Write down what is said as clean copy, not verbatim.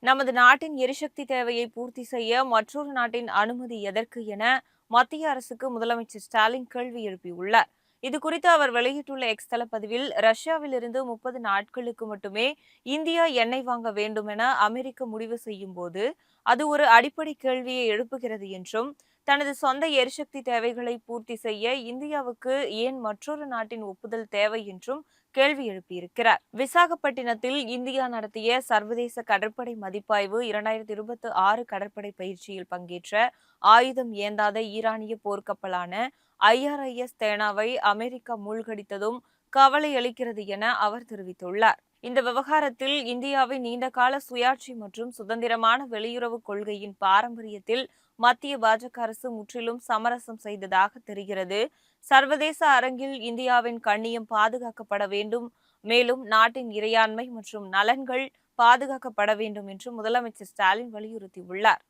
நமது நாட்டின் எரிசக்தி தேவையை பூர்த்தி செய்ய மற்றொரு நாட்டின் அனுமதி எதற்கு என மத்திய அரசுக்கு முதலமைச்சர் ஸ்டாலின் கேள்வி எழுப்பியுள்ளார். இதுகுறித்து அவர் வெளியிட்டுள்ள எக்ஸ் தளப்பதிவில், ரஷ்யாவிலிருந்து 30 நாட்களுக்கு மட்டுமே இந்தியா எண்ணெய் வாங்க வேண்டும் என அமெரிக்க முடிவு செய்யும் போது அது ஒரு அடிப்படை கேள்வியை எழுப்புகிறது என்றும், தனது சொந்த எரிசக்தி தேவைகளை பூர்த்தி செய்ய இந்தியாவுக்கு ஏன் மற்றொரு நாட்டின் ஒப்புதல் தேவை என்றும் கேள்வி எழுப்பியிருக்கிறார். விசாகப்பட்டினத்தில் இந்தியா நடத்திய சர்வதேச கடற்படை மதிப்பாய்வு 2026 கடற்படை பயிற்சியில் பங்கேற்ற ஆயுதம் ஏந்தாத ஈரானிய போர்க்கப்பலான IRIS தேனாவை அமெரிக்கா மூழ்கடித்ததும் கவலை அளிக்கிறது என அவர் தெரிவித்துள்ளார். இந்த விவகாரத்தில் இந்தியாவின் நீண்டகால சுயாட்சி மற்றும் சுதந்திரமான வெளியுறவு கொள்கையின் பாரம்பரியத்தில் மத்திய பாஜக அரசு முற்றிலும் சமரசம் செய்ததாக தெரிகிறது. சர்வதேச அரங்கில் இந்தியாவின் கண்ணியம் பாதுகாக்கப்பட வேண்டும், மேலும் நாட்டின் இறையாண்மை மற்றும் நலன்கள் பாதுகாக்கப்பட வேண்டும் என்று முதலமைச்சர் ஸ்டாலின் வலியுறுத்தியுள்ளார்.